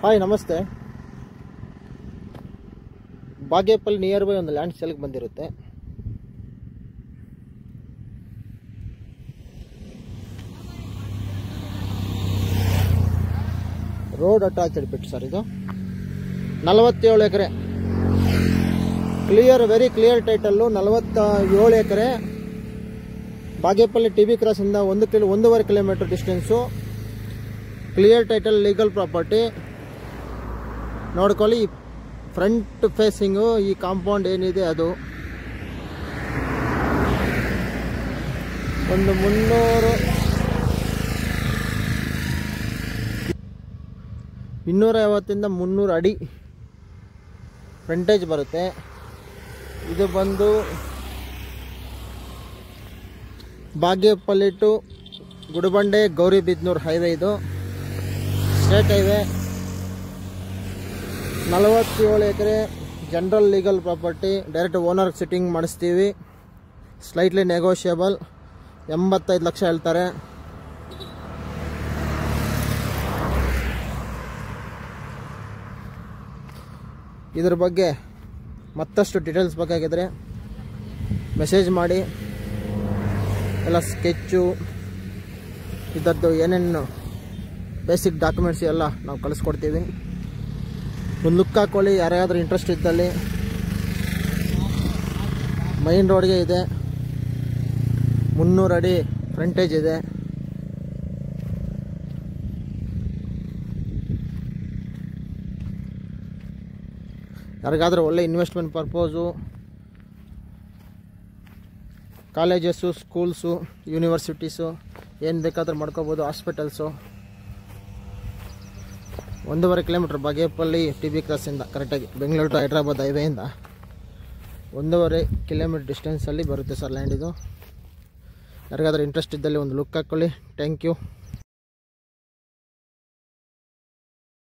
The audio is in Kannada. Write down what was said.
ಹಾಯ್ ನಮಸ್ತೆ. ಬಾಗೇಪಲ್ಲಿ ನಿಯರ್ ಬೈ ಒಂದು ಲ್ಯಾಂಡ್ ಸೇಲ್ಗೆ ಬಂದಿರುತ್ತೆ. Road attached bit sir. ಇದು 47 ಎಕರೆ ಕ್ಲಿಯರ್, ವೆರಿ ಕ್ಲಿಯರ್ ಟೈಟಲ್ಲು. 47 ಎಕರೆ ಬಾಗೇಪಲ್ಲಿ TB ಕ್ರಾಸಿಂದ 1.5 kilometre distance. Clear title, legal property. ನೋಡ್ಕೊಳ್ಳಿ, ಫ್ರಂಟ್ ಫೇಸಿಂಗು ಈ ಕಾಂಪೌಂಡ್ ಏನಿದೆ ಅದು ಒಂದು 250 300 ಅಡಿ ಫ್ರಂಟೇಜ್ ಬರುತ್ತೆ. ಇದು ಬಂದು ಬಾಗೇಪಲ್ಲಿ ಟು ಗುಡಿಬಂಡೆ ಗೌರಿಬಿದನೂರು ಹೈವೇ. ಇದು ಸ್ಟೇಟ್ ಹೈವೇ. 47 ಎಕರೆ general legal property. Direct owner sitting ಮಾಡಿಸ್ತೀವಿ. Slightly negotiable. 85 ಲಕ್ಷ ಹೇಳ್ತಾರೆ. ಇದ್ರ ಬಗ್ಗೆ ಮತ್ತಷ್ಟು ಡೀಟೇಲ್ಸ್ ಬೇಕಾಗಿದ್ರೆ ಮೆಸೇಜ್ ಮಾಡಿ. ಎಲ್ಲ ಸ್ಕೆಚ್ಚು, ಇದರದ್ದು ಏನೇನು ಬೇಸಿಕ್ ಡಾಕ್ಯುಮೆಂಟ್ಸ್ ಎಲ್ಲ ನಾವು ಕಳಿಸ್ಕೊಡ್ತೀವಿ. ಒಂದು ಲುಕ್ ಹಾಕೊಳ್ಳಿ ಯಾರ್ಯಾದ್ರೂ ಇಂಟ್ರೆಸ್ಟ್ ಇದ್ದಲ್ಲಿ. ಮೈನ್ ರೋಡ್ಗೆ ಇದೆ, 300 ಅಡಿ ಫ್ರಂಟೇಜ್ ಇದೆ. ಯಾರಿಗಾದ್ರೂ ಒಳ್ಳೆ investment purpose, colleges, schools, universities ಏನು ಬೇಕಾದ್ರೂ ಮಾಡ್ಕೋಬೋದು. ಹಾಸ್ಪಿಟಲ್ಸು. 1.5 ಕಿಲೋಮೀಟ್ರ್ ಬಾಗೇಪಲ್ಲಿ TB ಕ್ರಾಸಿಂದ, ಕರೆಕ್ಟಾಗಿ ಬೆಂಗಳೂರು ಟು ಹೈದ್ರಾಬಾದ್ ಹೈವೇಯಿಂದ 1.5 ಕಿಲೋಮೀಟ್ರ್ ಡಿಸ್ಟೆನ್ಸಲ್ಲಿ ಬರುತ್ತೆ ಸರ್ ಲ್ಯಾಂಡ್ ಇದು. ಯಾರಿಗಾದ್ರೂ ಇಂಟ್ರೆಸ್ಟ್ ಇದ್ದಲ್ಲಿ ಒಂದು ಲುಕ್ ಹಾಕ್ಕೊಳ್ಳಿ. Thank you.